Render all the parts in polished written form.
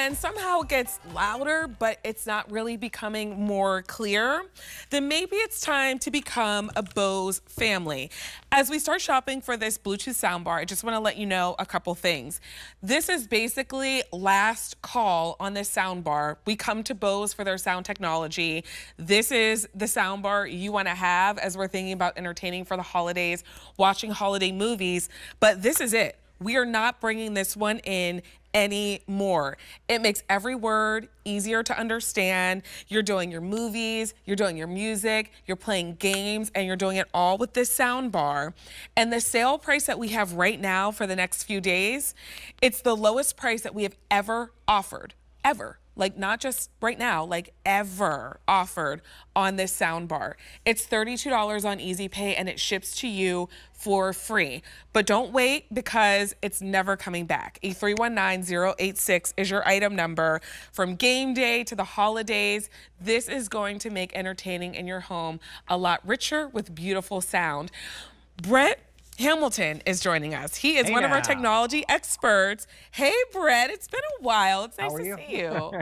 and somehow it gets louder, but it's not really becoming more clear, then maybe it's time to become a Bose family. As we start shopping for this Bluetooth soundbar, I just want to let you know a couple things. This is basically last call on this soundbar. We come to Bose for their sound technology. This is the soundbar you want to have as we're thinking about entertaining for the holidays, watching holiday movies, but this is it. We are not bringing this one in anymore. It makes every word easier to understand. You're doing your movies, you're doing your music, you're playing games, and you're doing it all with this sound bar. And the sale price that we have right now for the next few days, it's the lowest price that we have ever offered, ever. Like not just right now, like ever offered on this sound bar. It's $32 on Easy Pay and it ships to you for free. But don't wait because it's never coming back. E319086 is your item number. From game day to the holidays, this is going to make entertaining in your home a lot richer with beautiful sound. Brett Hamilton is joining us. He is one of our technology experts. Hey, Brett, it's been a while. It's nice to see you.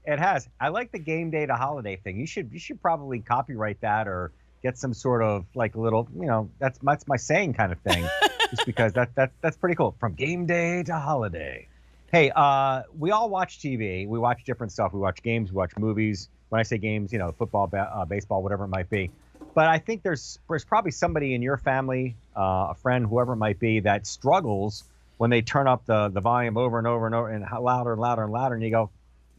It has. I like the game day to holiday thing. You should probably copyright that or get some sort of like a little, that's my saying kind of thing. Just because that's pretty cool. From game day to holiday. Hey, we all watch TV. We watch different stuff. We watch games. We watch movies. When I say games, football, baseball, whatever it might be. But I think there's probably somebody in your family, a friend, whoever it might be, that struggles when they turn up the volume over and over and over and louder and louder and louder. And you go,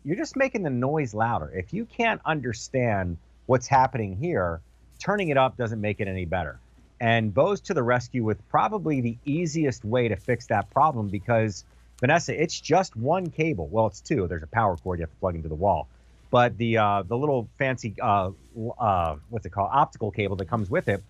you're just making the noise louder. If you can't understand what's happening here, turning it up doesn't make it any better. And Bose to the rescue with probably the easiest way to fix that problem because, Vanessa, it's just one cable. Well, it's two. There's a power cord you have to plug into the wall. But the little fancy, what's it called, optical cable that comes with it,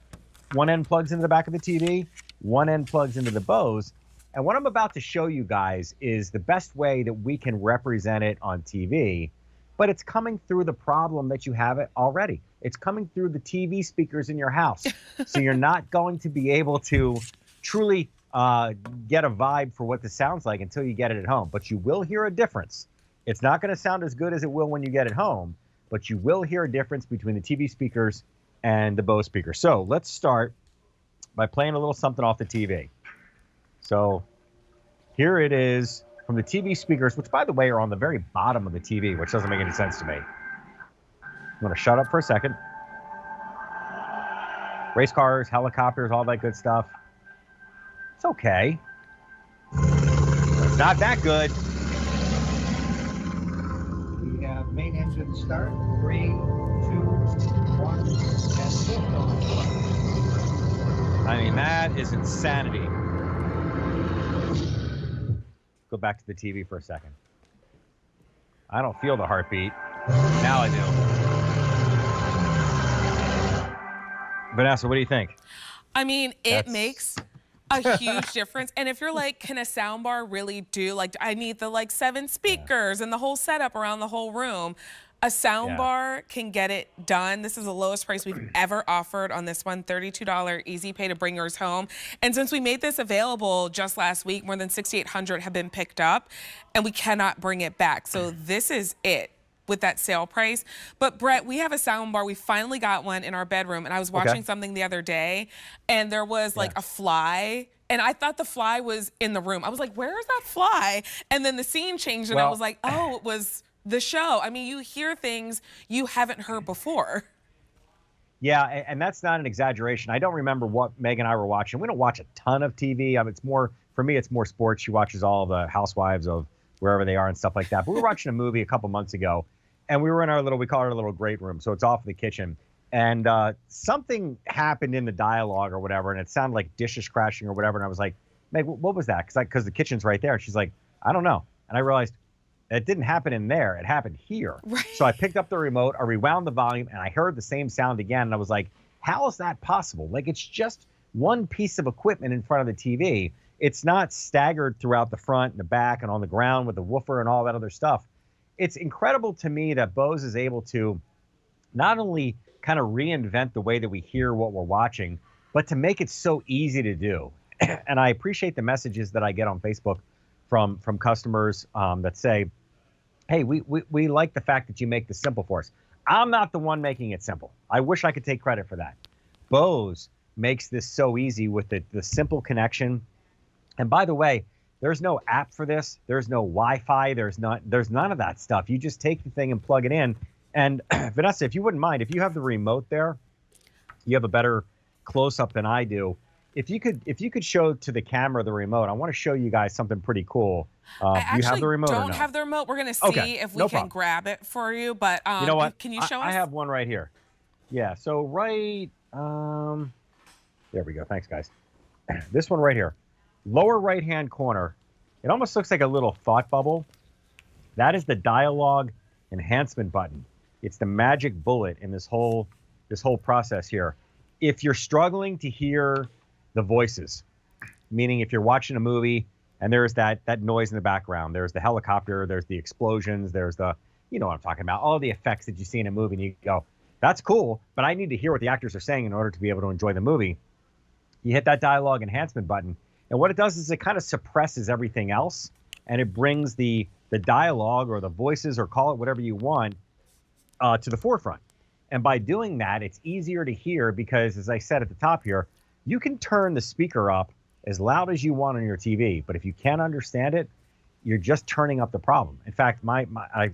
one end plugs into the back of the TV, one end plugs into the Bose. And what I'm about to show you guys is the best way that we can represent it on TV, but it's coming through the problem that you have it already. It's coming through the TV speakers in your house. So you're not going to be able to truly get a vibe for what this sounds like until you get it at home. But you will hear a difference. It's not going to sound as good as it will when you get it home, but you will hear a difference between the TV speakers and the Bose speakers. So let's start by playing a little something off the TV. So here it is from the TV speakers, which, by the way, are on the very bottom of the TV, which doesn't make any sense to me. I'm going to shut up for a second. Race cars, helicopters, all that good stuff. It's okay. It's not that good. Main engine start. 3, 2, 1, and liftoff. I mean, that is insanity. Go back to the TV for a second. I don't feel the heartbeat. Now I do. Vanessa, what do you think? I mean, it makes a huge difference. And if you're like, can a soundbar really do, like, I need the 7 speakers and the whole setup around the whole room. A soundbar can get it done. This is the lowest price we've ever offered on this one, $32 Easy Pay to bring yours home. And since we made this available just last week, more than 6,800 have been picked up, and we cannot bring it back. So this is it with that sale price. But Brett, we have a soundbar. We finally got one in our bedroom, and I was watching something the other day, and there was like a fly, and I thought the fly was in the room. I was like, where is that fly? And then the scene changed, and I was like, oh, it was the show. I mean, you hear things you haven't heard before. Yeah, and that's not an exaggeration. I don't remember what Meg and I were watching. We don't watch a ton of TV. It's more, for me, it's more sports. She watches all the housewives of wherever they are and stuff like that. But we were watching a movie a couple months ago, and we were in our little, we call it our little great room. So it's off in the kitchen. And something happened in the dialogue or whatever, and it sounded like dishes crashing or whatever. And I was like, Meg, what was that? Because the kitchen's right there. And she's like, I don't know. And I realized, it didn't happen in there. It happened here. Right. So I picked up the remote, I rewound the volume, and I heard the same sound again. And I was like, how is that possible? Like, it's just one piece of equipment in front of the TV. It's not staggered throughout the front and the back and on the ground with the woofer and all that other stuff. It's incredible to me that Bose is able to not only kind of reinvent the way that we hear what we're watching, but to make it so easy to do. And I appreciate the messages that I get on Facebook from customers that say, hey, we like the fact that you make this simple for us. I'm not the one making it simple. I wish I could take credit for that. Bose makes this so easy with the simple connection. And by the way, there's no app for this. There's no Wi-Fi. There's none of that stuff. You just take the thing and plug it in. And Vanessa, if you wouldn't mind, if you have the remote there, you have a better close-up than I do. If you could show to the camera the remote, I want to show you guys something pretty cool. I Do you actually have the remote or don't no? have the remote. We're gonna see Okay, if we no can problem. grab it for you. But You know what? can you show us? I have one right here. Yeah. So right. There we go. Thanks, guys. This one right here, lower right-hand corner. It almost looks like a little thought bubble. That is the dialogue enhancement button. It's the magic bullet in this whole process here. If you're struggling to hear the voices, meaning if you're watching a movie and there's that noise in the background, there's the helicopter, there's the explosions, there's the, you know what I'm talking about, all the effects that you see in a movie, and you go, that's cool, but I need to hear what the actors are saying in order to be able to enjoy the movie. You hit that dialogue enhancement button, and what it does is it kind of suppresses everything else, and it brings the dialogue or the voices, or call it whatever you want, to the forefront. And by doing that, it's easier to hear because, as I said at the top here, you can turn the speaker up as loud as you want on your TV, but if you can't understand it, you're just turning up the problem. In fact, I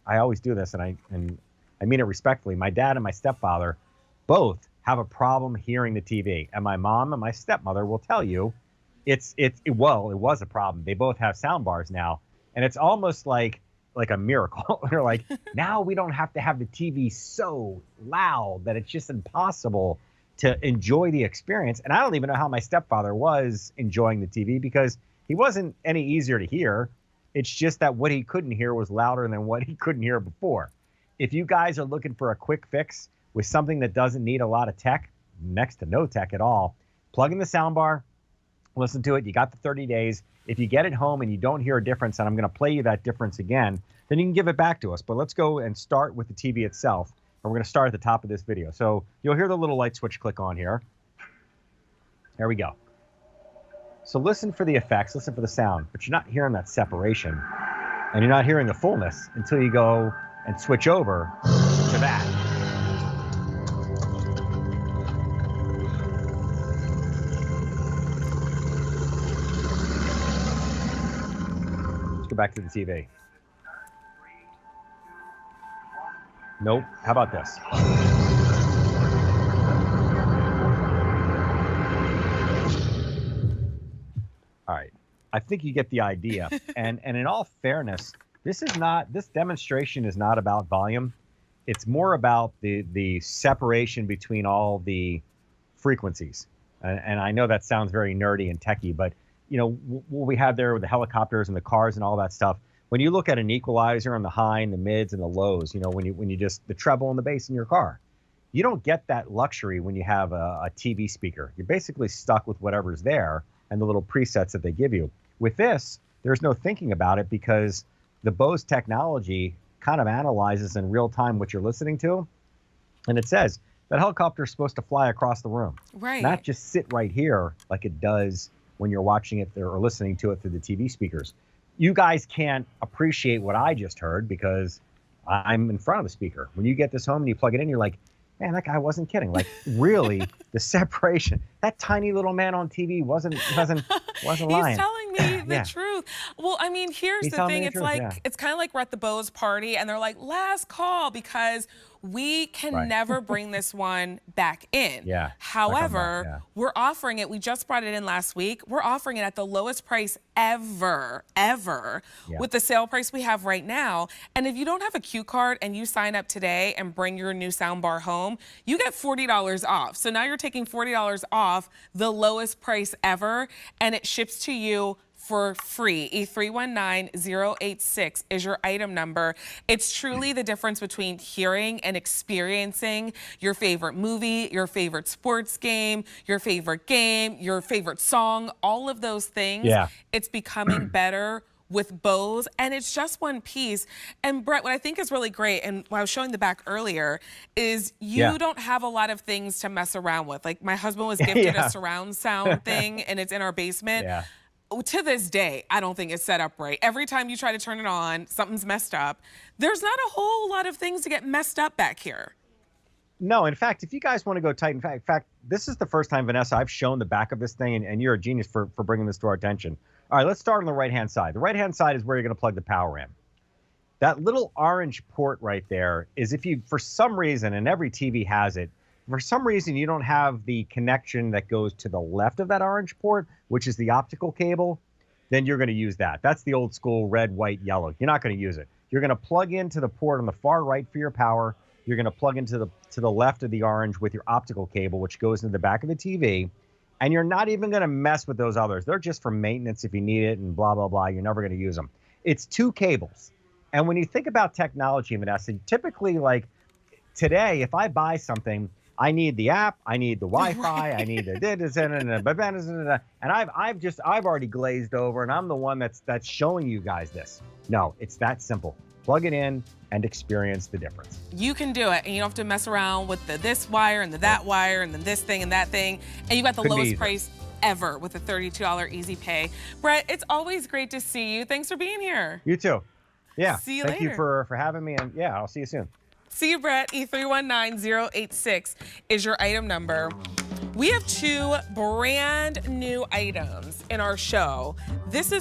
always do this, and I mean it respectfully. My dad and my stepfather both have a problem hearing the TV, and my mom and my stepmother will tell you it was a problem. They both have sound bars now, and it's almost like a miracle. They're like, now we don't have to have the TV so loud that it's just impossible to enjoy the experience. And I don't even know how my stepfather was enjoying the TV, because he wasn't any easier to hear. It's just that what he couldn't hear was louder than what he couldn't hear before. If you guys are looking for a quick fix with something that doesn't need a lot of tech, next to no tech at all, plug in the soundbar, listen to it. You got the 30 days. If you get it home and you don't hear a difference, and I'm going to play you that difference again, then you can give it back to us. But let's go and start with the TV itself. And we're going to start at the top of this video. So you'll hear the little light switch click on here. There we go. So listen for the effects, listen for the sound, but you're not hearing that separation, and you're not hearing the fullness until you go and switch over to that. Let's go back to the TV. Nope. How about this? All right. I think you get the idea. And in all fairness, this demonstration is not about volume. It's more about the separation between all the frequencies. And I know that sounds very nerdy and techie, but you know what we have there with the helicopters and the cars and all that stuff. When you look at an equalizer on the high and the mids and the lows, you know, when you just the treble and the bass in your car, you don't get that luxury when you have a TV speaker. You're basically stuck with whatever's there and the little presets that they give you. With this, there's no thinking about it, because the Bose technology kind of analyzes in real time what you're listening to, and it says that helicopter is supposed to fly across the room, Right. not just sit right here like it does when you're watching it or listening to it through the TV speakers. You guys can't appreciate what I just heard because I'm in front of the speaker. When you get this home and you plug it in, you're like, man, that guy wasn't kidding. Like, really, the separation. That tiny little man on TV wasn't lying. He's telling me the Yeah. truth. Well, I mean, here's He's the telling me thing. the It's truth, like, yeah. it's kind of like we're at the Bose party and they're like, last call, because we can Right. never bring this one back in. Yeah. However, Yeah. we're offering it. We just brought it in last week. We're offering it at the lowest price ever, Yeah. with the sale price we have right now. And if you don't have a Q card and you sign up today and bring your new soundbar home, you get $40 off. So now you're taking $40 off the lowest price ever, and it ships to you for free. E319086 is your item number. It's truly the difference between hearing and experiencing your favorite movie, your favorite sports game, your favorite song, all of those things. Yeah. It's becoming better with Bose, and it's just one piece. And Brett, what I think is really great, and what I was showing the back earlier, is you don't have a lot of things to mess around with. Like, my husband was gifted Yeah. a surround sound thing, and it's in our basement. Yeah. to this day, I don't think it's set up right. Every time you try to turn it on, something's messed up. There's not a whole lot of things to get messed up back here. No, in fact, if you guys want to go tight, in fact, this is the first time, Vanessa, I've shown the back of this thing, and you're a genius for bringing this to our attention. All right, let's start on the right-hand side. The right-hand side is where you're going to plug the power in. That little orange port right there is if you, for some reason, and every TV has it, for some reason you don't have the connection that goes to the left of that orange port, which is the optical cable, then you're going to use that. That's the old school red, white, yellow. You're not going to use it. You're going to plug into the port on the far right for your power. You're going to plug into the left of the orange with your optical cable, which goes into the back of the TV. And you're not even going to mess with those others. They're just for maintenance if you need it and blah, blah, blah. You're never going to use them. It's 2 cables. And when you think about technology, Vanessa, typically like today, if I buy something, I need the app, I need the Wi-Fi, I need the and I've already glazed over, and I'm the one that's showing you guys this. No, it's that simple. Plug it in and experience the difference. You can do it, and you don't have to mess around with this wire and that wire and then this thing and that thing. And you got the lowest price ever with a $32 easy pay. Brett, it's always great to see you. Thanks for being here. You too. Yeah. See you later. Thank you for having me, and yeah, I'll see you soon. See you, Brett. E319086 is your item number. We have 2 brand new items in our show. This is